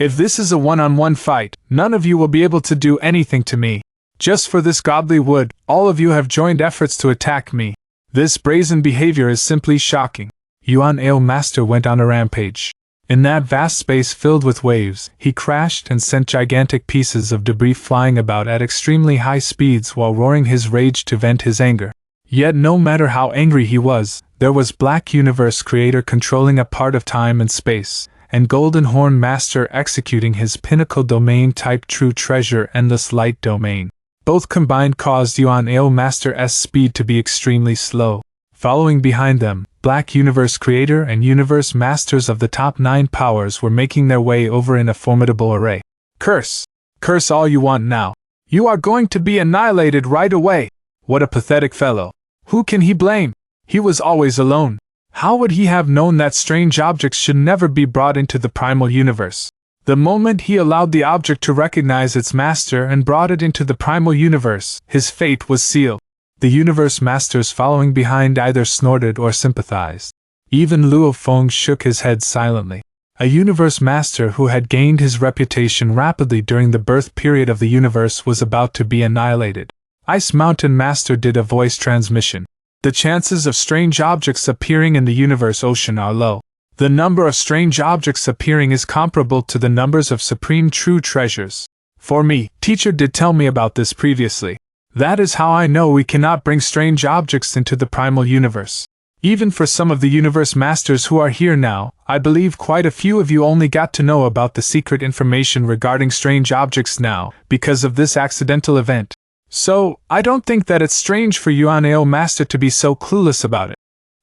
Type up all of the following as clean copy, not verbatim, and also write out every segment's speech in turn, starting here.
If this is a one-on-one fight, none of you will be able to do anything to me. Just for this godly wood, all of you have joined efforts to attack me. This brazen behavior is simply shocking. Yuan Ao Master went on a rampage. In that vast space filled with waves, he crashed and sent gigantic pieces of debris flying about at extremely high speeds while roaring his rage to vent his anger. Yet no matter how angry he was, there was Black Universe Creator controlling a part of time and space, and Golden Horn Master executing his pinnacle domain type True Treasure Endless Light domain. Both combined caused Yuan Ao Master's speed to be extremely slow. Following behind them, Black Universe Creator and Universe Masters of the top 9 powers were making their way over in a formidable array. Curse! Curse all you want now. You are going to be annihilated right away. What a pathetic fellow. Who can he blame? He was always alone. How would he have known that strange objects should never be brought into the primal universe? The moment he allowed the object to recognize its master and brought it into the primal universe, his fate was sealed. The universe masters following behind either snorted or sympathized. Even Luo Feng shook his head silently. A universe master who had gained his reputation rapidly during the birth period of the universe was about to be annihilated. Ice Mountain Master did a voice transmission. The chances of strange objects appearing in the universe ocean are low. The number of strange objects appearing is comparable to the numbers of supreme true treasures. For me, teacher did tell me about this previously. That is how I know we cannot bring strange objects into the primal universe. Even for some of the universe masters who are here now, I believe quite a few of you only got to know about the secret information regarding strange objects now, because of this accidental event. So, I don't think that it's strange for Yuan Ao Master to be so clueless about it.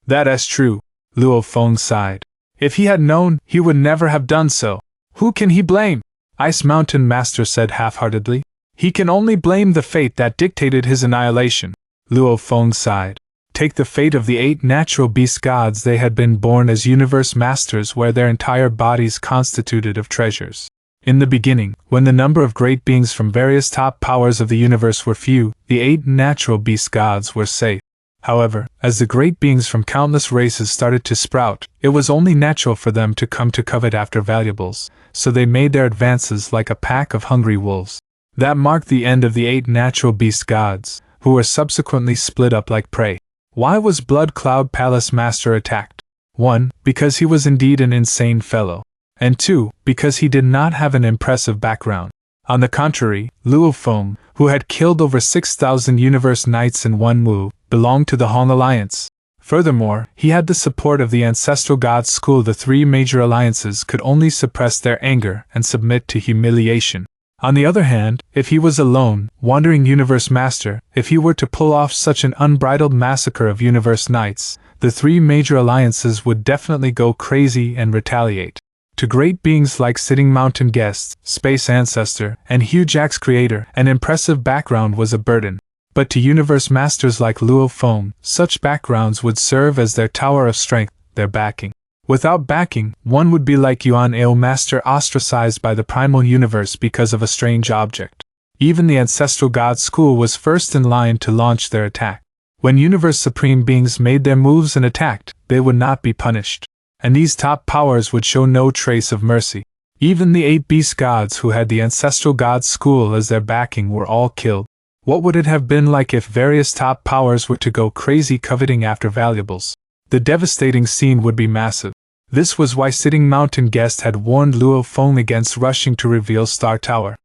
That is true, Luo Feng sighed. If he had known, he would never have done so. Who can he blame? Ice Mountain Master said half-heartedly. He can only blame the fate that dictated his annihilation. Luo Feng sighed. Take the fate of the 8 natural beast gods. They had been born as universe masters where their entire bodies constituted of treasures. In the beginning, when the number of great beings from various top powers of the universe were few, the 8 natural beast gods were safe. However, as the great beings from countless races started to sprout, it was only natural for them to come to covet after valuables, so they made their advances like a pack of hungry wolves. That marked the end of the 8 natural beast gods, who were subsequently split up like prey. Why was Blood Cloud Palace Master attacked? 1. Because he was indeed an insane fellow. And 2. Because he did not have an impressive background. On the contrary, Luo Feng, who had killed over 6,000 universe knights in one move, belonged to the Han Alliance. Furthermore, he had the support of the Ancestral Gods School. The 3 major alliances could only suppress their anger and submit to humiliation. On the other hand, if he was alone, wandering universe master, if he were to pull off such an unbridled massacre of universe knights, the 3 major alliances would definitely go crazy and retaliate. To great beings like Sitting Mountain Guest, Space Ancestor, and Huge Axe Creator, an impressive background was a burden. But to universe masters like Luo Feng, such backgrounds would serve as their tower of strength, their backing. Without backing, one would be like Yuan Ao Master, ostracized by the primal universe because of a strange object. Even the Ancestral God School was first in line to launch their attack. When universe supreme beings made their moves and attacked, they would not be punished. And these top powers would show no trace of mercy. Even the 8 beast gods who had the Ancestral God School as their backing were all killed. What would it have been like if various top powers were to go crazy coveting after valuables? The devastating scene would be massive. This was why Sitting Mountain Guest had warned Luo Feng against rushing to reveal Star Tower.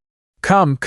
Come,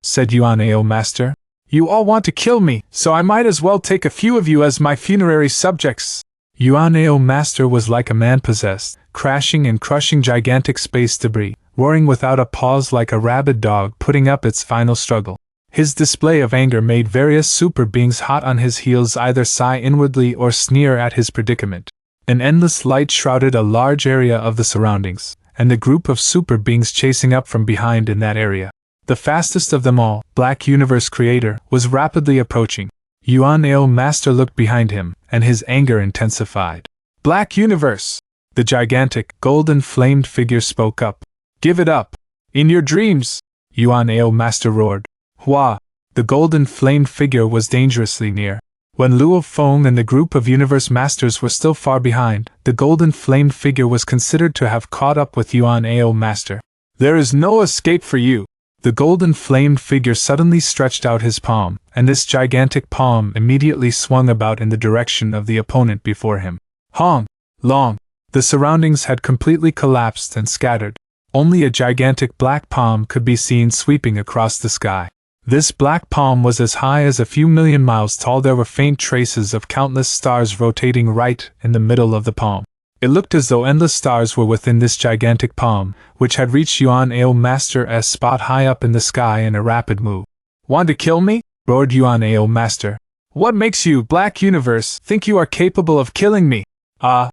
said Yuan Ao Master. You all want to kill me, so I might as well take a few of you as my funerary subjects. Yuan Ao Master was like a man possessed, crashing and crushing gigantic space debris, roaring without a pause like a rabid dog putting up its final struggle. His display of anger made various super beings hot on his heels either sigh inwardly or sneer at his predicament. An endless light shrouded a large area of the surroundings, and the group of super beings chasing up from behind in that area. The fastest of them all, Black Universe Creator, was rapidly approaching. Yuan Ao Master looked behind him, and his anger intensified. Black Universe! The gigantic, golden-flamed figure spoke up. Give it up! In your dreams! Yuan Ao Master roared. Hua! The golden-flamed figure was dangerously near. When Luo Feng and the group of universe masters were still far behind, the golden-flamed figure was considered to have caught up with Yuan Ao Master. There is no escape for you. The golden flamed figure suddenly stretched out his palm, and this gigantic palm immediately swung about in the direction of the opponent before him. Hong! Long! The surroundings had completely collapsed and scattered. Only a gigantic black palm could be seen sweeping across the sky. This black palm was as high as a few million miles tall. There were faint traces of countless stars rotating right in the middle of the palm. It looked as though endless stars were within this gigantic palm, which had reached Yuan Ao Master's spot high up in the sky in a rapid move. Want to kill me? Roared Yuan Ao Master. What makes you, Black Universe, think you are capable of killing me? Burn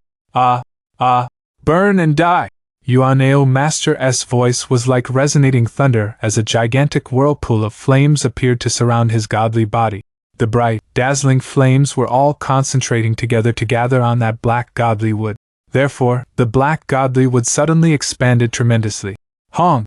and die! Yuan Ao Master's voice was like resonating thunder as a gigantic whirlpool of flames appeared to surround his godly body. The bright, dazzling flames were all concentrating together to gather on that black godly wood. Therefore, the black godly wood suddenly expanded tremendously. Hong!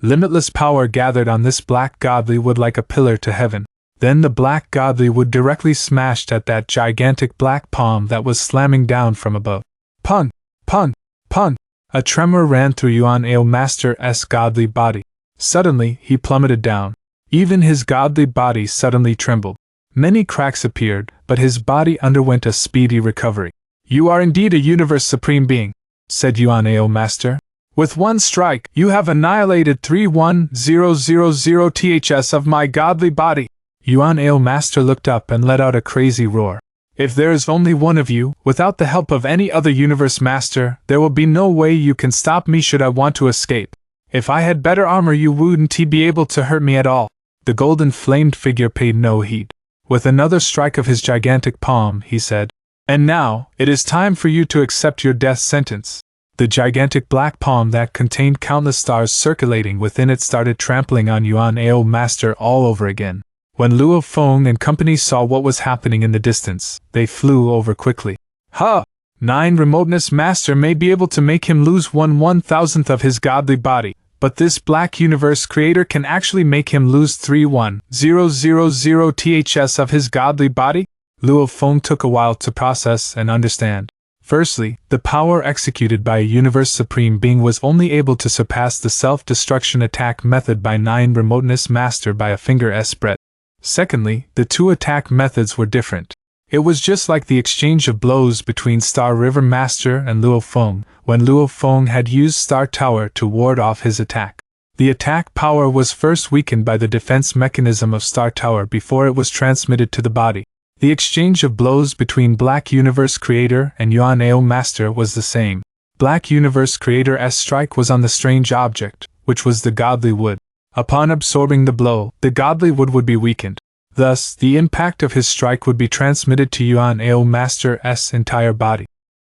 Limitless power gathered on this black godly wood like a pillar to heaven. Then the black godly wood directly smashed at that gigantic black palm that was slamming down from above. Pun! Pun! Pun! A tremor ran through Yuan Ao Master's godly body. Suddenly, he plummeted down. Even his godly body suddenly trembled. Many cracks appeared, but his body underwent a speedy recovery. You are indeed a universe supreme being, said Yuan Ao Master. With one strike, you have annihilated 31000 THS of my godly body. Yuan Ao Master looked up and let out a crazy roar. If there is only one of you, without the help of any other universe master, there will be no way you can stop me should I want to escape. If I had better armor, you wouldn't be able to hurt me at all. The golden flamed figure paid no heed. With another strike of his gigantic palm, he said, And now, it is time for you to accept your death sentence. The gigantic black palm that contained countless stars circulating within it started trampling on Yuan Ao Master all over again. When Luo Feng and company saw what was happening in the distance, they flew over quickly. Ha! 9 Remoteness Master may be able to make him lose 1/1000th of his godly body, but this Black Universe Creator can actually make him lose 31000 THS of his godly body? Luo Feng took a while to process and understand. Firstly, the power executed by a Universe Supreme Being was only able to surpass the self-destruction attack method by 9 Remoteness Master by a finger's breadth. Secondly, the two attack methods were different. It was just like the exchange of blows between Star River Master and Luo Feng, when Luo Feng had used Star Tower to ward off his attack. The attack power was first weakened by the defense mechanism of Star Tower before it was transmitted to the body. The exchange of blows between Black Universe Creator and Yuan Ao Master was the same. Black Universe Creator's strike was on the strange object, which was the godly wood. Upon absorbing the blow, the godly wood would be weakened. Thus, the impact of his strike would be transmitted to Yuan Ao Master's entire body.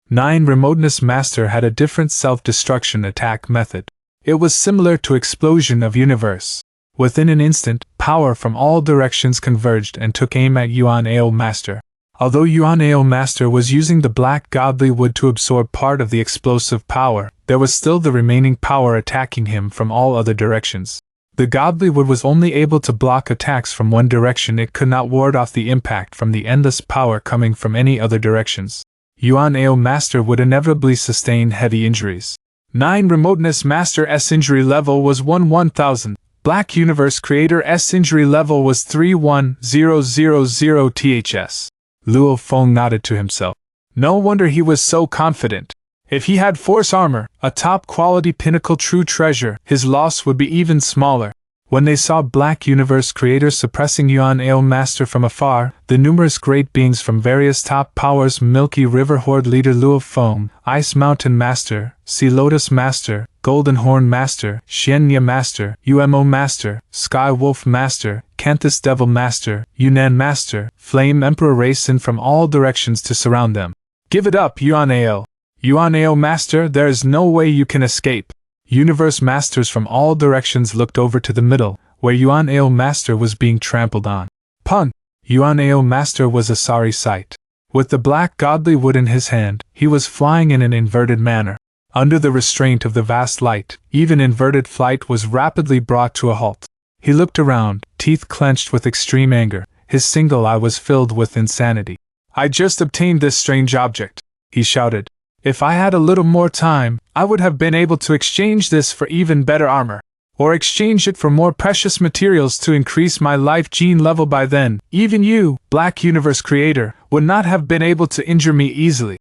9 Remoteness Master had a different self-destruction attack method. It was similar to Explosion of Universe. Within an instant, power from all directions converged and took aim at Yuan Ao Master. Although Yuan Ao Master was using the black godly wood to absorb part of the explosive power, there was still the remaining power attacking him from all other directions. The godly wood was only able to block attacks from one direction. It could not ward off the impact from the endless power coming from any other directions. Yuan Ao Master would inevitably sustain heavy injuries. 9 Remoteness Master's injury level was 1/1000. Black Universe Creator's injury level was 31000 THS. Luo Feng nodded to himself. No wonder he was so confident. If he had force armor, a top-quality pinnacle true treasure, his loss would be even smaller. When they saw Black Universe Creator suppressing Yuan Ao Master from afar, the numerous great beings from various top powers, Milky River Horde Leader Luo Feng, Ice Mountain Master, Sea Lotus Master, Golden Horn Master, Xianya Master, Umo Master, Sky Wolf Master, Canthus Devil Master, Yunnan Master, Flame Emperor racing from all directions to surround them. Give it up, Yuan Ao! Yuan Ao Master, there is no way you can escape. Universe Masters from all directions looked over to the middle, where Yuan Ao Master was being trampled on. Pun! Yuan Ao Master was a sorry sight. With the black godly wood in his hand, he was flying in an inverted manner. Under the restraint of the vast light, even inverted flight was rapidly brought to a halt. He looked around, teeth clenched with extreme anger. His single eye was filled with insanity. I just obtained this strange object, he shouted. If I had a little more time, I would have been able to exchange this for even better armor, or exchange it for more precious materials to increase my life gene level. By then, even you, Black Universe Creator, would not have been able to injure me easily.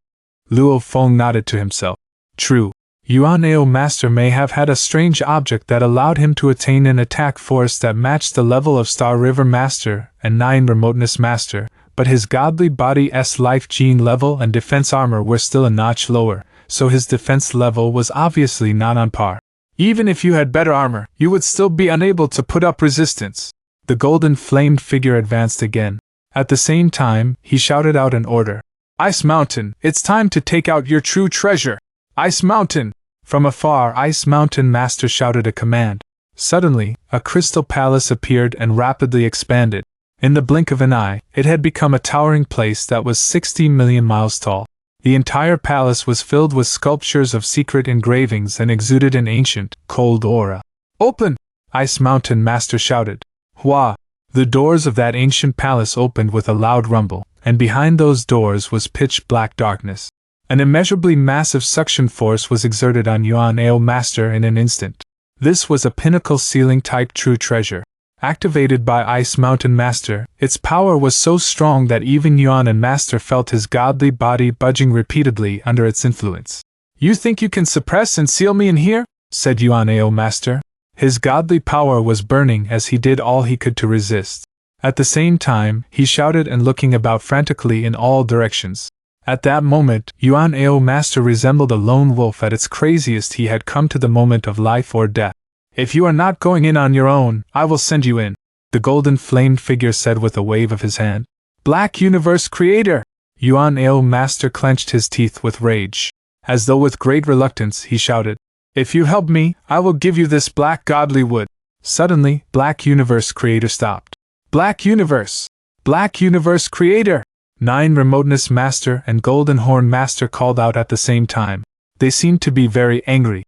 Luo Feng nodded to himself. True. Yuan Ao Master may have had a strange object that allowed him to attain an attack force that matched the level of Star River Master and 9 Remoteness Master, but his godly body's life gene level and defense armor were still a notch lower, so his defense level was obviously not on par. Even if you had better armor, you would still be unable to put up resistance. The golden flamed figure advanced again. At the same time, he shouted out an order. Ice Mountain, it's time to take out your true treasure. Ice Mountain! From afar, Ice Mountain Master shouted a command. Suddenly, a crystal palace appeared and rapidly expanded. In the blink of an eye, it had become a towering place that was 60 million miles tall. The entire palace was filled with sculptures of secret engravings and exuded an ancient, cold aura. Open! Ice Mountain Master shouted. Hua! The doors of that ancient palace opened with a loud rumble, and behind those doors was pitch-black darkness. An immeasurably massive suction force was exerted on Yuan Ao Master in an instant. This was a pinnacle ceiling-type true treasure. Activated by Ice Mountain Master, its power was so strong that even Yuan and Master felt his godly body budging repeatedly under its influence. You think you can suppress and seal me in here? Said Yuan Ao Master. His godly power was burning as he did all he could to resist. At the same time, he shouted and looking about frantically in all directions. At that moment, Yuan Ao Master resembled a lone wolf at its craziest. He had come to the moment of life or death. If you are not going in on your own, I will send you in, the golden flamed figure said with a wave of his hand. Black Universe Creator! Yuan Ao Master clenched his teeth with rage. As though with great reluctance, he shouted, If you help me, I will give you this black godly wood. Suddenly, Black Universe Creator stopped. Black Universe! Black Universe Creator! 9 Remoteness Master and Golden Horn Master called out at the same time. They seemed to be very angry.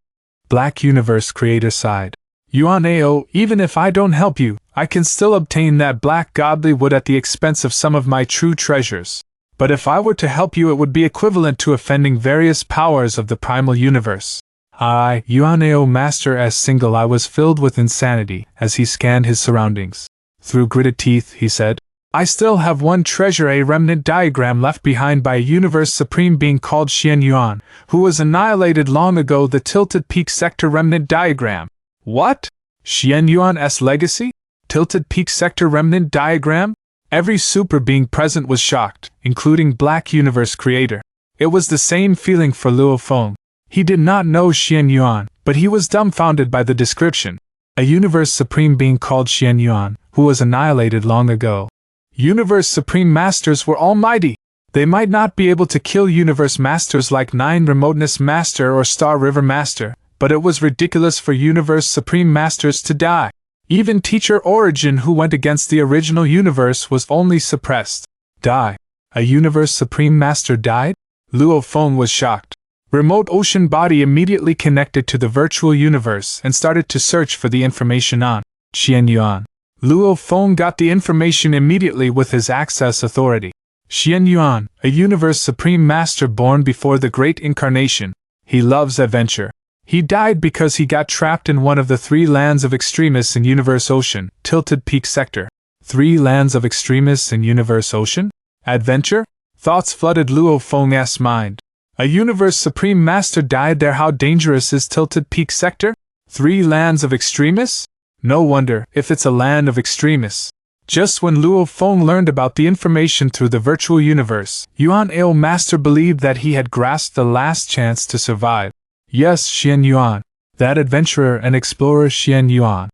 Black Universe Creator sighed. Yuan Ao, even if I don't help you, I can still obtain that black godly wood at the expense of some of my true treasures. But if I were to help you, it would be equivalent to offending various powers of the primal universe. Yuan Ao Master's single eye was filled with insanity as he scanned his surroundings. Through gritted teeth, he said, I still have one treasure, a remnant diagram left behind by a universe supreme being called Xian Yuan, who was annihilated long ago, the Tilted Peak Sector remnant diagram. What? Xian Yuan's legacy? Tilted Peak Sector remnant diagram? Every super being present was shocked, including Black Universe Creator. It was the same feeling for Luo Feng. He did not know Xian Yuan, but he was dumbfounded by the description. A universe supreme being called Xian Yuan, who was annihilated long ago. Universe Supreme Masters were almighty. They might not be able to kill Universe Masters like 9 Remoteness Master or Star River Master, but it was ridiculous for Universe Supreme Masters to die. Even Teacher Origin, who went against the original universe, was only suppressed. Die? A Universe Supreme Master died? Luo Feng was shocked. Remote Ocean Body immediately connected to the virtual universe and started to search for the information on Xian Yuan. Luo Feng got the information immediately with his access authority. Xian Yuan, a Universe Supreme Master born before the Great Incarnation. He loves adventure. He died because he got trapped in one of the 3 lands of extremists in Universe Ocean, Tilted Peak Sector. 3 lands of extremists in Universe Ocean? Adventure? Thoughts flooded Luo Feng's mind. A Universe Supreme Master died there. How dangerous is Tilted Peak Sector? 3 lands of extremists? No wonder, if it's a land of extremists. Just when Luo Feng learned about the information through the virtual universe, Yuan Ao Master believed that he had grasped the last chance to survive. Yes, Xian Yuan. That adventurer and explorer Xian Yuan.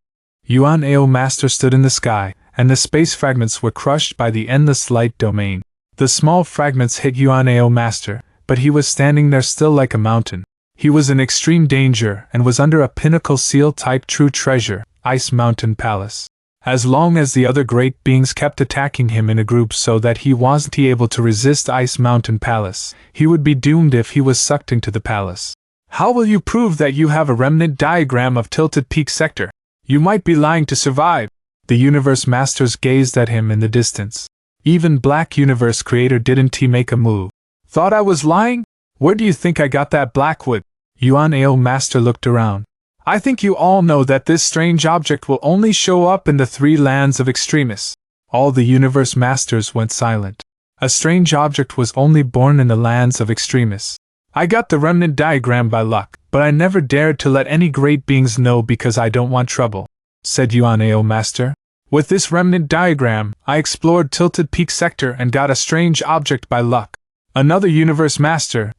Yuan Ao Master stood in the sky, and the space fragments were crushed by the endless light domain. The small fragments hit Yuan Ao Master, but he was standing there still like a mountain. He was in extreme danger and was under a pinnacle seal-type true treasure, Ice Mountain Palace. As long as the other great beings kept attacking him in a group so that he wasn't able to resist Ice Mountain Palace, he would be doomed if he was sucked into the palace. How will you prove that you have a remnant diagram of Tilted Peak Sector? You might be lying to survive. The Universe Masters gazed at him in the distance. Even Black Universe Creator didn't he make a move. Thought I was lying? Where do you think I got that black wood? Yuan Ao Master looked around. I think you all know that this strange object will only show up in the 3 lands of extremis. All the universe masters went silent. A strange object was only born in the lands of extremis. I got the remnant diagram by luck, but I never dared to let any great beings know because I don't want trouble, said Yuan Ao Master. With this remnant diagram, I explored Tilted Peak Sector and got a strange object by luck. Another universe master,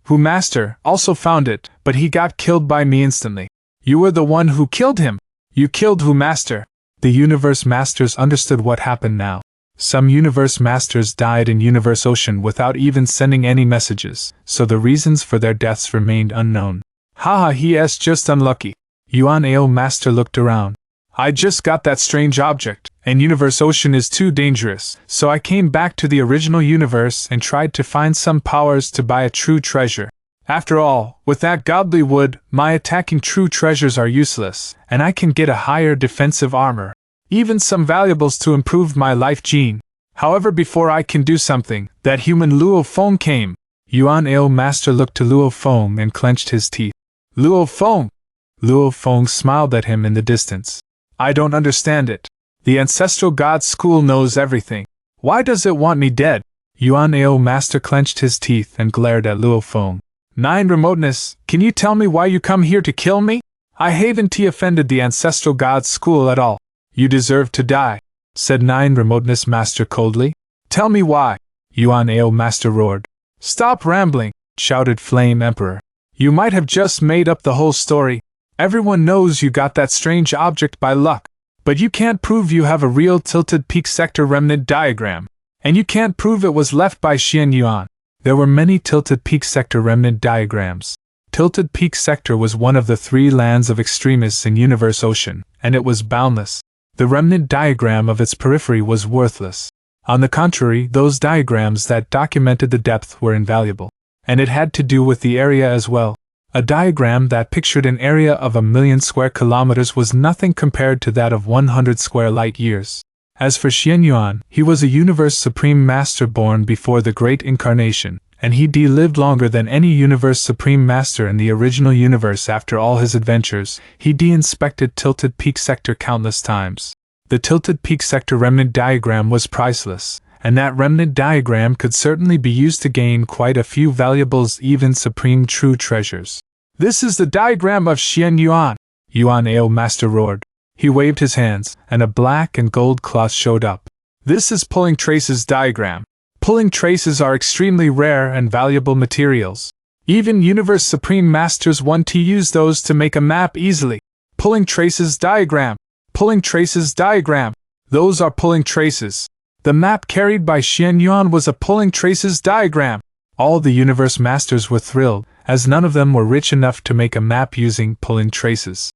also found it, but he got killed by me instantly. You were the one who killed him. You killed who, master? The universe masters understood what happened now. Some universe masters died in Universe Ocean without even sending any messages, so the reasons for their deaths remained unknown. Haha, he is just unlucky. Yuan Ao Master looked around. I just got that strange object, and Universe Ocean is too dangerous, so I came back to the original universe and tried to find some powers to buy a true treasure. After all, with that godly wood, my attacking true treasures are useless, and I can get a higher defensive armor. Even some valuables to improve my life gene. However, before I can do something, that human Luo Feng came. Yuan Ao Master looked to Luo Feng and clenched his teeth. Luo Feng! Luo Feng smiled at him in the distance. I don't understand it. The ancestral god school knows everything. Why does it want me dead? Yuan Ao Master clenched his teeth and glared at Luo Feng. 9 Remoteness, can you tell me why you come here to kill me? I haven't offended the ancestral god school at all. You deserve to die, said 9 Remoteness Master coldly. Tell me why, Yuan Ao Master roared. Stop rambling, shouted Flame Emperor. You might have just made up the whole story. Everyone knows you got that strange object by luck, but you can't prove you have a real Tilted Peak Sector remnant diagram, and you can't prove it was left by Xian Yuan. There were many Tilted Peak Sector remnant diagrams. Tilted Peak Sector was one of the 3 lands of extremis in Universe Ocean, and it was boundless. The remnant diagram of its periphery was worthless. On the contrary, those diagrams that documented the depth were invaluable. And it had to do with the area as well. A diagram that pictured an area of 1,000,000 square kilometers was nothing compared to that of 100 square light years. As for Xian Yuan, he was a universe supreme master born before the Great Incarnation, and he lived longer than any universe supreme master in the original universe. After all his adventures, he inspected Tilted Peak Sector countless times. The Tilted Peak Sector remnant diagram was priceless, and that remnant diagram could certainly be used to gain quite a few valuables, even supreme true treasures. This is the diagram of Xian Yuan, Yuan Ao Master roared. He waved his hands, and a black and gold cloth showed up. This is Pulling Traces diagram. Pulling traces are extremely rare and valuable materials. Even Universe Supreme Masters want to use those to make a map easily. Pulling Traces diagram. Pulling Traces diagram. Those are pulling traces. The map carried by Xian Yuan was a Pulling Traces diagram. All the Universe Masters were thrilled, as none of them were rich enough to make a map using pulling traces.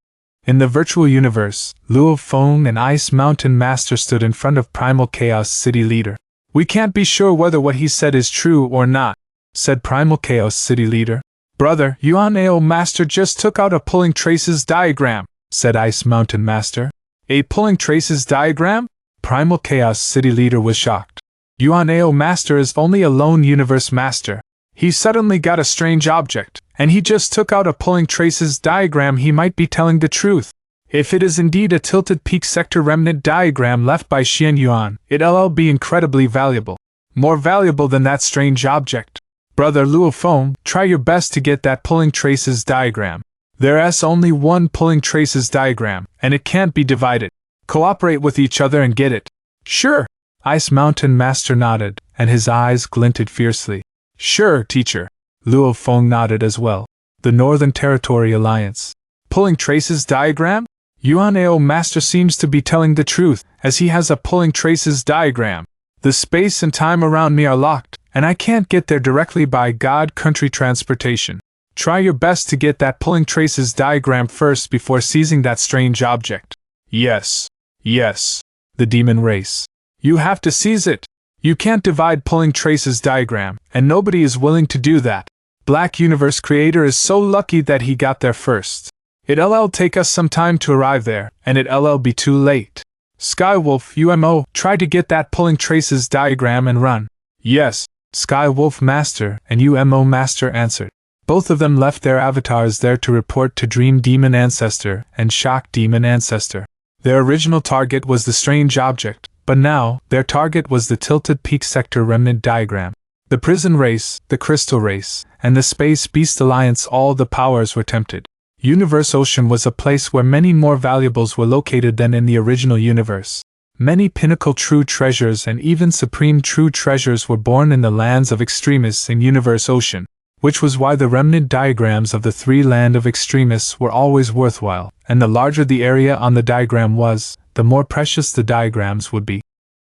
In the virtual universe, Luo Feng and Ice Mountain Master stood in front of Primal Chaos City Leader. We can't be sure whether what he said is true or not, said Primal Chaos City Leader. Brother, Yuan Ao Master just took out a Pulling Traces diagram, said Ice Mountain Master. A Pulling Traces diagram? Primal Chaos City Leader was shocked. Yuan Ao Master is only a lone universe master. He suddenly got a strange object, and he just took out a Pulling Traces diagram. He might be telling the truth. If it is indeed a Tilted Peak Sector remnant diagram left by Xian Yuan, it'll be incredibly valuable. More valuable than that strange object. Brother Luo Feng, try your best to get that Pulling Traces diagram. There's only one Pulling Traces diagram, and it can't be divided. Cooperate with each other and get it. Sure. Ice Mountain Master nodded, and his eyes glinted fiercely. Sure, teacher. Luo Feng nodded as well. The Northern Territory Alliance. Pulling Traces diagram? Yuan Ao Master seems to be telling the truth, as he has a Pulling Traces diagram. The space and time around me are locked, and I can't get there directly by God country transportation. Try your best to get that Pulling Traces diagram first before seizing that strange object. Yes. Yes. The demon race. You have to seize it. You can't divide Pulling Traces diagram, and nobody is willing to do that. Black Universe Creator is so lucky that he got there first. It'll take us some time to arrive there, and it'll be too late. Skywolf, UMO, try to get that Pulling Traces diagram and run. Yes, Skywolf Master and UMO Master answered. Both of them left their avatars there to report to Dream Demon Ancestor and Shock Demon Ancestor. Their original target was the strange object, but now, their target was the Tilted Peak Sector Remnant diagram. The Prison Race, the Crystal Race, and the Space Beast Alliance, all the powers were tempted. Universe Ocean was a place where many more valuables were located than in the original universe. Many pinnacle true treasures and even supreme true treasures were born in the lands of extremists in Universe Ocean, which was why the remnant diagrams of the three land of extremists were always worthwhile, and the larger the area on the diagram was, the more precious the diagrams would be.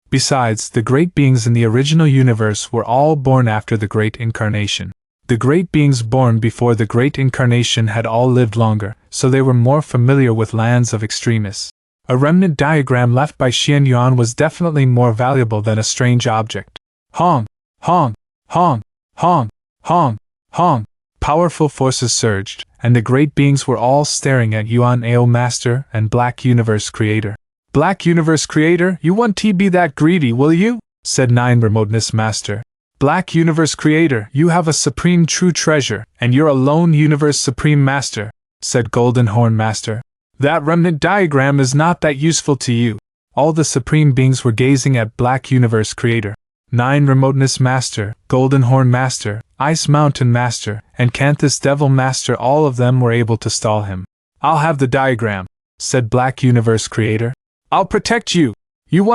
Besides, the great beings in the original universe were all born after the Great Incarnation. The great beings born before the Great Incarnation had all lived longer, so they were more familiar with lands of extremists. A remnant diagram left by Xian Yuan was definitely more valuable than a strange object. Hong! Hong! Hong! Hong! Hong! Hong! Powerful forces surged, and the great beings were all staring at Yuan Ao Master and Black Universe Creator. Black Universe Creator, you won't be that greedy, will you? Said Nine Remoteness Master. Black Universe Creator, you have a supreme true treasure, and you're a lone Universe Supreme Master, said Golden Horn Master. That remnant diagram is not that useful to you. All the supreme beings were gazing at Black Universe Creator. Nine Remoteness Master, Golden Horn Master, Ice Mountain Master, and Canthus Devil Master, all of them were able to stall him. I'll have the diagram, said Black Universe Creator. I'll protect you. You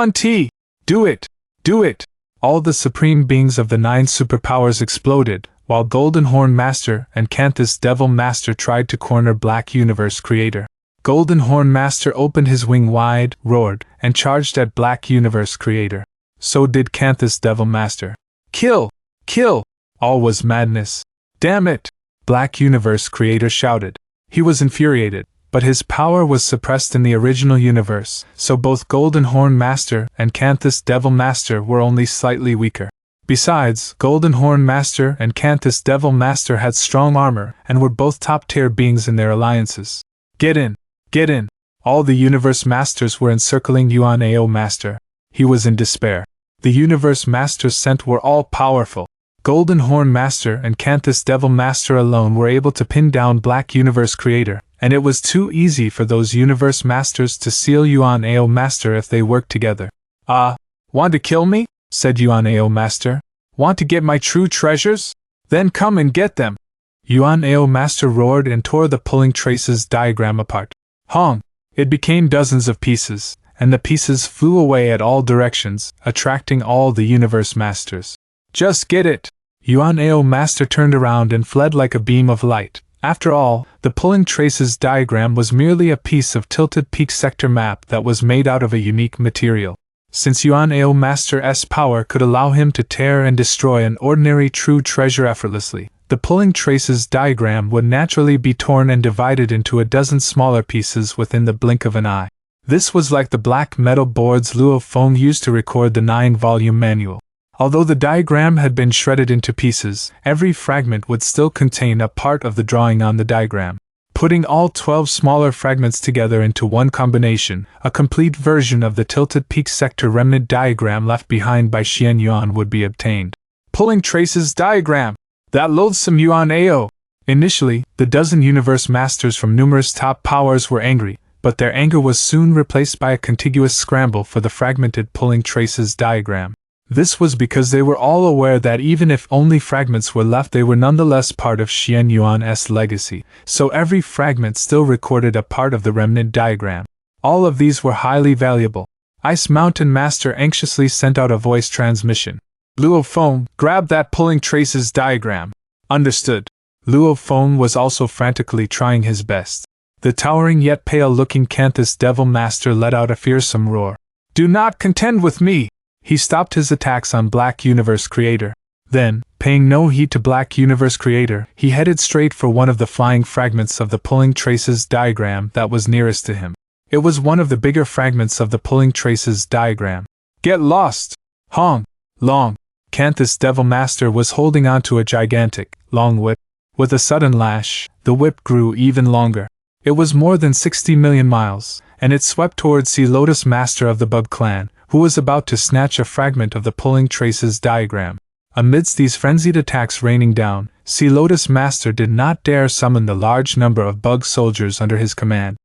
do it. Do it. All the supreme beings of the 9 superpowers exploded, while Golden Horn Master and Canthus Devil Master tried to corner Black Universe Creator. Golden Horn Master opened his wing wide, roared, and charged at Black Universe Creator. So did Canthus Devil Master. Kill! Kill! All was madness. Damn it! Black Universe Creator shouted. He was infuriated, but his power was suppressed in the original universe, so both Golden Horn Master and Canthus Devil Master were only slightly weaker. Besides, Golden Horn Master and Canthus Devil Master had strong armor and were both top-tier beings in their alliances. Get in! Get in! All the Universe Masters were encircling Yuan Ao Master. He was in despair. The Universe Masters sent were all powerful. Golden Horn Master and Canthus Devil Master alone were able to pin down Black Universe Creator, and it was too easy for those Universe Masters to seal Yuan Ao Master if they worked together. Want to kill me? Said Yuan Ao Master. Want to get my true treasures? Then come and get them. Yuan Ao Master roared and tore the Pulling Traces diagram apart. Hong! It became dozens of pieces, and the pieces flew away at all directions, attracting all the Universe Masters. Just get it! Yuan Ao Master turned around and fled like a beam of light. After all, the Pulling Traces diagram was merely a piece of Tilted Peak Sector map that was made out of a unique material. Since Yuan Ao Master's power could allow him to tear and destroy an ordinary true treasure effortlessly, the Pulling Traces diagram would naturally be torn and divided into a dozen smaller pieces within the blink of an eye. This was like the black metal boards Luo Feng used to record the 9-volume manual. Although the diagram had been shredded into pieces, every fragment would still contain a part of the drawing on the diagram. Putting all 12 smaller fragments together into one combination, a complete version of the Tilted Peak Sector remnant diagram left behind by Xian Yuan would be obtained. Pulling Traces diagram! That loathsome Yuan Ao! Initially, the dozen Universe Masters from numerous top powers were angry, but their anger was soon replaced by a contiguous scramble for the fragmented Pulling Traces diagram. This was because they were all aware that even if only fragments were left, they were nonetheless part of Xian Yuan's legacy, so every fragment still recorded a part of the remnant diagram. All of these were highly valuable. Ice Mountain Master anxiously sent out a voice transmission. Luo Feng, grab that Pulling Traces diagram. Understood. Luo Feng was also frantically trying his best. The towering yet pale-looking Canthus Devil Master let out a fearsome roar. Do not contend with me! He stopped his attacks on Black Universe Creator. Then, paying no heed to Black Universe Creator, he headed straight for one of the flying fragments of the Pulling Traces diagram that was nearest to him. It was one of the bigger fragments of the Pulling Traces diagram. Get lost! Hong! Long! Canthus Devil Master was holding onto a gigantic, long whip. With a sudden lash, the whip grew even longer. It was more than 60 million miles, and it swept towards Sea Lotus Master of the Bug Clan, who was about to snatch a fragment of the Pulling Traces diagram. Amidst these frenzied attacks raining down, Sea Lotus Master did not dare summon the large number of bug soldiers under his command.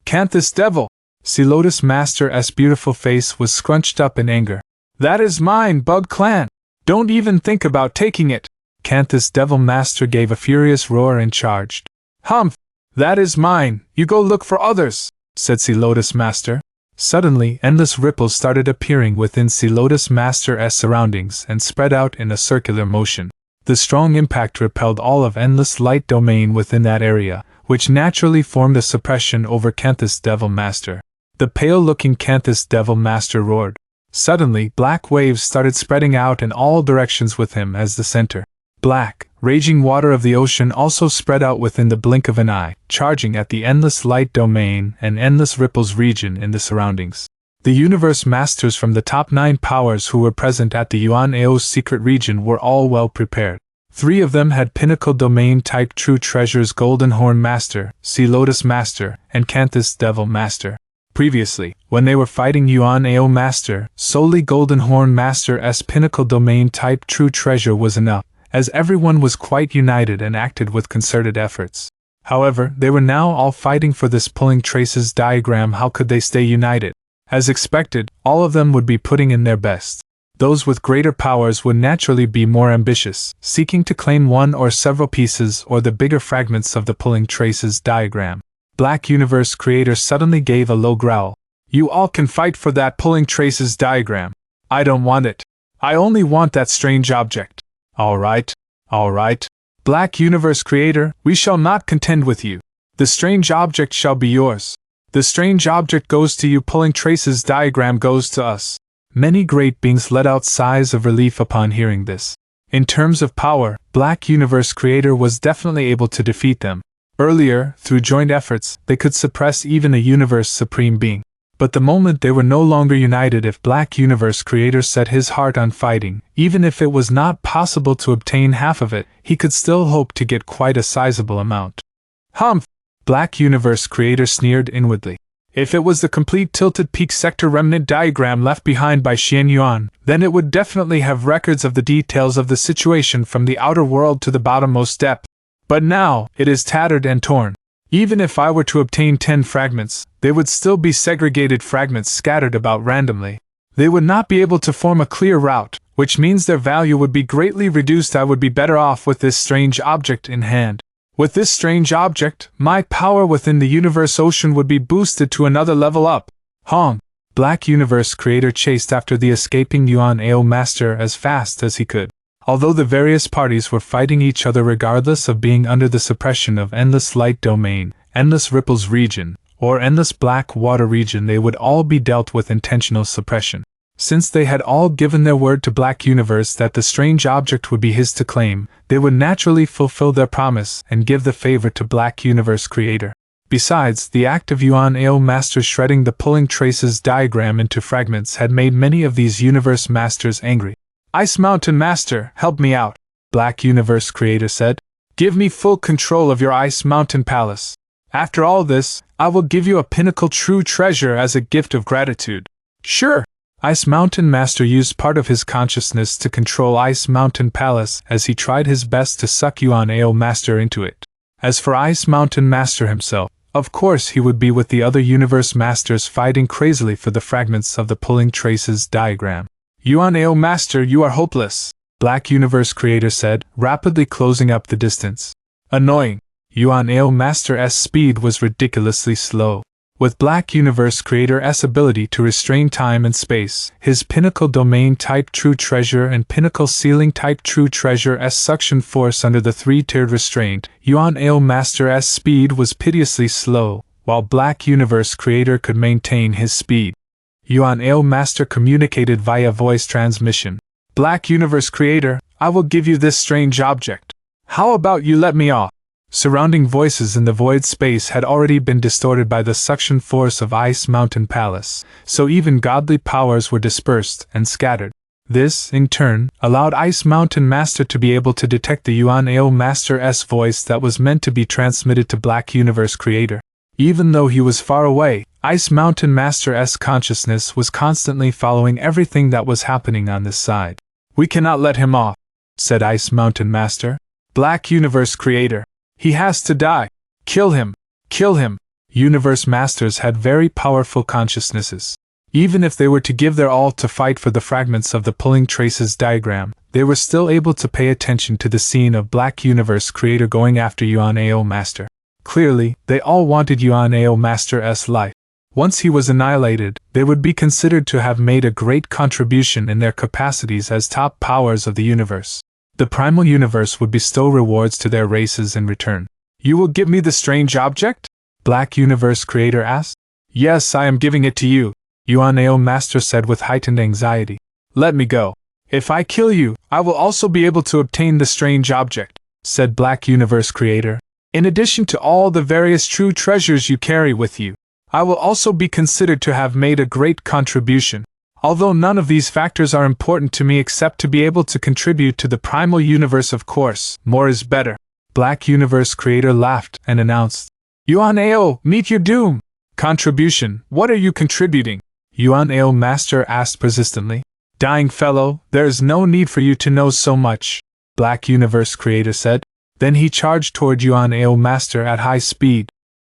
"Can't this devil?" Sea Lotus Master's beautiful face was scrunched up in anger. "That is mine, Bug Clan! Don't even think about taking it!" Can't this devil master gave a furious roar and charged. "Humph! That is mine, you go look for others," said Sea Lotus Master. Suddenly, endless ripples started appearing within Sea Lotus Master's surroundings and spread out in a circular motion. The strong impact repelled all of Endless Light domain within that area, which naturally formed a suppression over Canthus Devil Master. The pale-looking Canthus Devil Master roared. Suddenly, black waves started spreading out in all directions with him as the center. Black, raging water of the ocean also spread out within the blink of an eye, charging at the Endless Light domain and Endless Ripples region in the surroundings. The Universe Masters from the top 9 powers who were present at the Yuan Ao's secret region were all well prepared. 3 of them had Pinnacle Domain type True Treasures Golden Horn Master, Sea Lotus Master, and Canthus Devil Master. Previously, when they were fighting Yuan Ao Master, solely Golden Horn Master's Pinnacle Domain type True Treasure was enough, as everyone was quite united and acted with concerted efforts. However, they were now all fighting for this pulling traces diagram. How could they stay united? As expected, all of them would be putting in their best. Those with greater powers would naturally be more ambitious, seeking to claim one or several pieces or the bigger fragments of the pulling traces diagram. Black Universe Creator suddenly gave a low growl. "You all can fight for that pulling traces diagram. I don't want it. I only want that strange object." All right. Black Universe Creator, we shall not contend with you. The strange object shall be yours. The strange object goes to you, pulling traces diagram goes to us. Many great beings let out sighs of relief upon hearing this. In terms of power, Black Universe Creator was definitely able to defeat them. Earlier, through joint efforts, they could suppress even a Universe Supreme Being. But the moment they were no longer united, if Black Universe Creator set his heart on fighting, even if it was not possible to obtain half of it, he could still hope to get quite a sizable amount. "Humph!" Black Universe Creator sneered inwardly. If it was the complete tilted peak sector remnant diagram left behind by Xian Yuan, then it would definitely have records of the details of the situation from the outer world to the bottommost depth. But now, it is tattered and torn. Even if I were to obtain 10 fragments, they would still be segregated fragments scattered about randomly. They would not be able to form a clear route, which means their value would be greatly reduced. I would be better off with this strange object in hand. With this strange object, my power within the universe ocean would be boosted to another level up. Hong! Black Universe Creator chased after the escaping Yuan Ao Master as fast as he could. Although the various parties were fighting each other regardless of being under the suppression of Endless Light Domain, Endless Ripples region, or Endless Black Water region, they would all be dealt with intentional suppression. Since they had all given their word to Black Universe that the strange object would be his to claim, they would naturally fulfill their promise and give the favor to Black Universe Creator. Besides, the act of Yuan Ao Master shredding the pulling traces diagram into fragments had made many of these Universe Masters angry. "Ice Mountain Master, help me out," Black Universe Creator said. "Give me full control of your Ice Mountain Palace. After all this, I will give you a pinnacle true treasure as a gift of gratitude." "Sure." Ice Mountain Master used part of his consciousness to control Ice Mountain Palace as he tried his best to suck Yuan Ao Master into it. As for Ice Mountain Master himself, of course he would be with the other Universe Masters fighting crazily for the fragments of the pulling traces diagram. "Yuan Ao Master, you are hopeless," Black Universe Creator said, rapidly closing up the distance. Annoying. Yuan Ao Master's speed was ridiculously slow. With Black Universe Creator's ability to restrain time and space, his Pinnacle Domain type True Treasure and Pinnacle Ceiling type True Treasure's suction force under the 3-tiered restraint, Yuan Ao Master's speed was piteously slow, while Black Universe Creator could maintain his speed. Yuan Ao Master communicated via voice transmission. "Black Universe Creator, I will give you this strange object. How about you let me off?" Surrounding voices in the void space had already been distorted by the suction force of Ice Mountain Palace, so even godly powers were dispersed and scattered. This, in turn, allowed Ice Mountain Master to be able to detect the Yuan Ao Master's voice that was meant to be transmitted to Black Universe Creator. Even though he was far away, Ice Mountain Master's consciousness was constantly following everything that was happening on this side. "We cannot let him off," said Ice Mountain Master. Black Universe Creator. He has to die. Kill him. Kill him. Universe Masters had very powerful consciousnesses. Even if they were to give their all to fight for the fragments of the pulling traces diagram, they were still able to pay attention to the scene of Black Universe Creator going after Yuan Ao Master. Clearly, they all wanted Yuan Ao Master's life. Once he was annihilated, they would be considered to have made a great contribution in their capacities as top powers of the universe. The primal universe would bestow rewards to their races in return. You will give me the strange object? Black Universe Creator asked. Yes, I am giving it to you, Yuan Ao Master said with heightened anxiety. Let me go. If I kill you, I will also be able to obtain the strange object, said Black Universe Creator. In addition to all the various true treasures you carry with you, I will also be considered to have made a great contribution. Although none of these factors are important to me except to be able to contribute to the primal universe, of course, more is better. Black Universe Creator laughed and announced, Yuan Ao, meet your doom! Contribution, what are you contributing? Yuan Ao Master asked persistently. Dying fellow, there is no need for you to know so much, Black Universe Creator said. Then he charged toward Yuan Ao Master at high speed.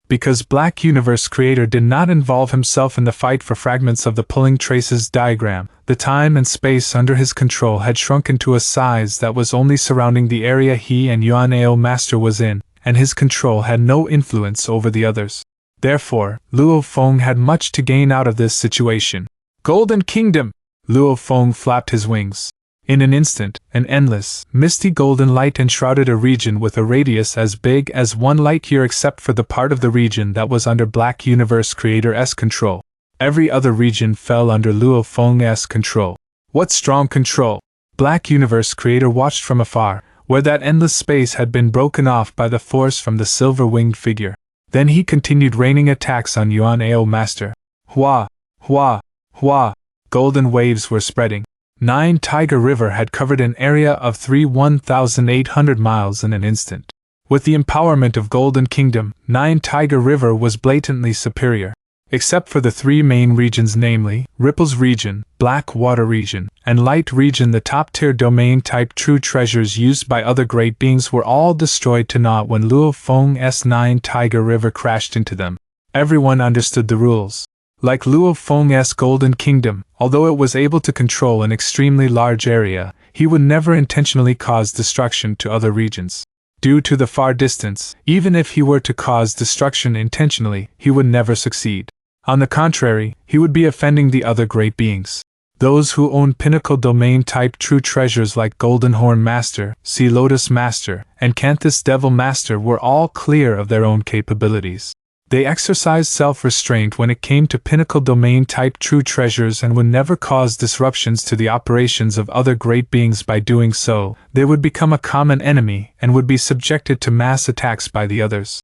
Because Black Universe Creator did not involve himself in the fight for fragments of the pulling traces diagram, the time and space under his control had shrunken to a size that was only surrounding the area he and Yuan Ao Master was in, and his control had no influence over the others. Therefore, Luo Feng had much to gain out of this situation. Golden Kingdom! Luo Feng flapped his wings. In an instant, an endless, misty golden light enshrouded a region with a radius as big as 1 light year except for the part of the region that was under Black Universe Creator's control. Every other region fell under Luo Feng's control. What strong control! Black Universe Creator watched from afar, where that endless space had been broken off by the force from the silver-winged figure. Then he continued raining attacks on Yuan Ao Master. Hua! Hua! Hua! Golden waves were spreading. 9 Tiger River had covered an area of 1,800 miles in an instant. With the empowerment of Golden Kingdom, 9 Tiger River was blatantly superior. Except for the 3 main regions, namely, Ripples Region, Black Water Region, and Light Region, the top-tier domain-type true treasures used by other great beings were all destroyed to naught when Luo Feng's 9 Tiger River crashed into them. Everyone understood the rules. Like Luo Feng's Golden Kingdom, although it was able to control an extremely large area, he would never intentionally cause destruction to other regions. Due to the far distance, even if he were to cause destruction intentionally, he would never succeed. On the contrary, he would be offending the other great beings. Those who owned pinnacle domain-type true treasures like Golden Horn Master, Sea Lotus Master, and Canthus Devil Master were all clear of their own capabilities. They exercised self-restraint when it came to pinnacle domain-type true treasures and would never cause disruptions to the operations of other great beings. By doing so, they would become a common enemy and would be subjected to mass attacks by the others.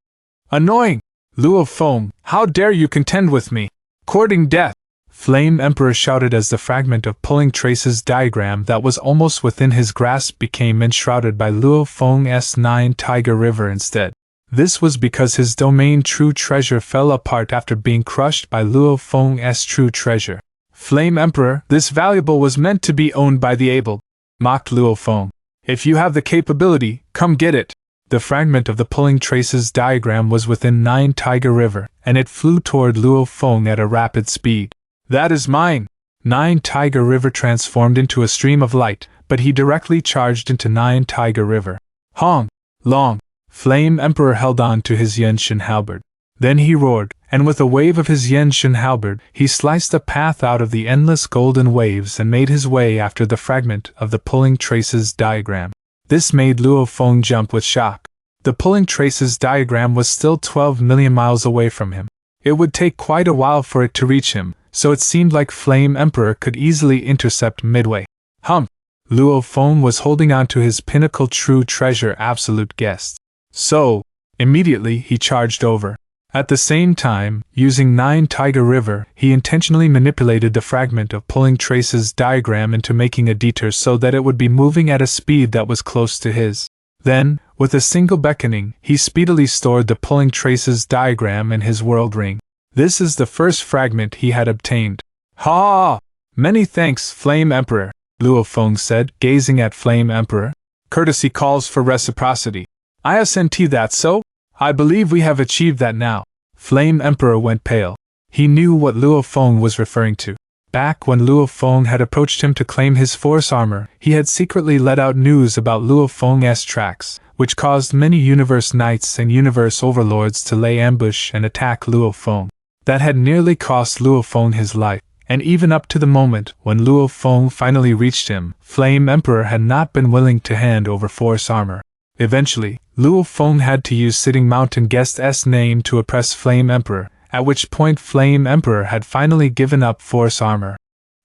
Annoying! Luo Feng, how dare you contend with me? Courting death! Flame Emperor shouted as the fragment of pulling traces diagram that was almost within his grasp became enshrouded by Luo Feng's 9 Tiger River instead. This was because his domain true treasure fell apart after being crushed by Luo Feng's true treasure. Flame Emperor, this valuable was meant to be owned by the able, mocked Luo Feng. If you have the capability, come get it. The fragment of the pulling traces diagram was within 9 Tiger River, and it flew toward Luo Feng at a rapid speed. That is mine! 9 Tiger River transformed into a stream of light, but he directly charged into 9 Tiger River. Hong! Long! Flame Emperor held on to his Yenshin halberd. Then he roared, and with a wave of his Yenshin halberd, he sliced a path out of the endless golden waves and made his way after the fragment of the pulling traces diagram. This made Luo Feng jump with shock. The pulling traces diagram was still 12 million miles away from him. It would take quite a while for it to reach him, so it seemed like Flame Emperor could easily intercept midway. Luo Feng was holding on to his pinnacle true treasure absolute guest. So, immediately he charged over. At the same time, using 9 Tiger River, he intentionally manipulated the fragment of pulling traces diagram into making a detour so that it would be moving at a speed that was close to his. Then, with a single beckoning, he speedily stored the pulling traces diagram in his world ring. This is the first fragment he had obtained. Ha! Many thanks, Flame Emperor, Luo Feng said, gazing at Flame Emperor. Courtesy calls for reciprocity. Isn't that so? I believe we have achieved that now. Flame Emperor went pale. He knew what Luo Feng was referring to. Back when Luo Feng had approached him to claim his force armor, he had secretly let out news about Luo Feng's tracks, which caused many Universe Knights and Universe Overlords to lay ambush and attack Luo Feng. That had nearly cost Luo Feng his life, and even up to the moment when Luo Feng finally reached him, Flame Emperor had not been willing to hand over force armor. Eventually, Luo Feng had to use Sitting Mountain Guest's name to oppress Flame Emperor, at which point Flame Emperor had finally given up force armor.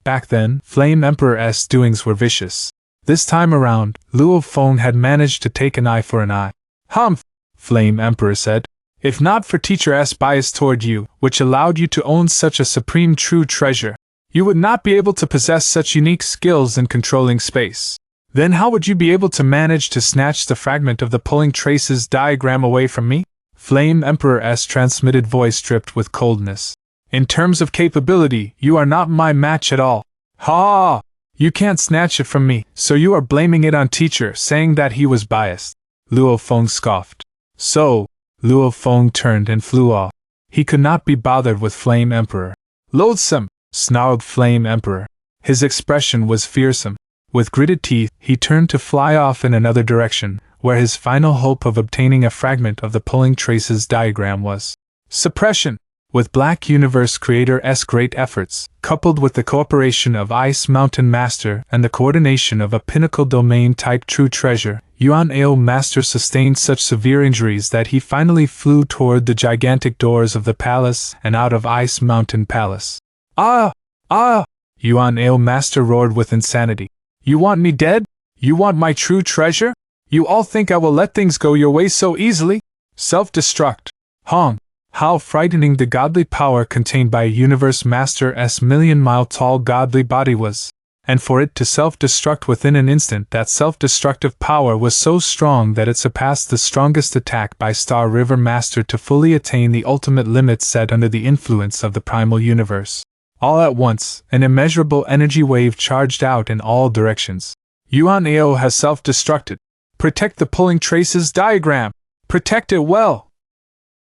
Back then, Flame Emperor's doings were vicious. This time around, Luo Feng had managed to take an eye for an eye. Humph! Flame Emperor said. If not for Teacher's bias toward you, which allowed you to own such a supreme true treasure, you would not be able to possess such unique skills in controlling space. Then how would you be able to manage to snatch the fragment of the pulling traces diagram away from me? Flame Emperor's transmitted voice dripped with coldness. In terms of capability, you are not my match at all. Ha! You can't snatch it from me, so you are blaming it on teacher, saying that he was biased. Luo Feng scoffed. So, Luo Feng turned and flew off. He could not be bothered with Flame Emperor. Loathsome! Snarled Flame Emperor. His expression was fearsome. With gritted teeth, he turned to fly off in another direction, where his final hope of obtaining a fragment of the pulling traces diagram was. Suppression! With Black Universe Creator's great efforts, coupled with the cooperation of Ice Mountain Master and the coordination of a pinnacle domain-type true treasure, Yuan Ao Master sustained such severe injuries that he finally flew toward the gigantic doors of the palace and out of Ice Mountain Palace. Ah! Ah! Yuan Ao Master roared with insanity. You want me dead? You want my true treasure? You all think I will let things go your way so easily? Self-destruct. Hong! How frightening the godly power contained by a Universe Master's million-mile-tall godly body was. And for it to self-destruct within an instant, that self-destructive power was so strong that it surpassed the strongest attack by Star River Master to fully attain the ultimate limit set under the influence of the primal universe. All at once, an immeasurable energy wave charged out in all directions. Yuan Ao has self-destructed. Protect the pulling traces diagram! Protect it well!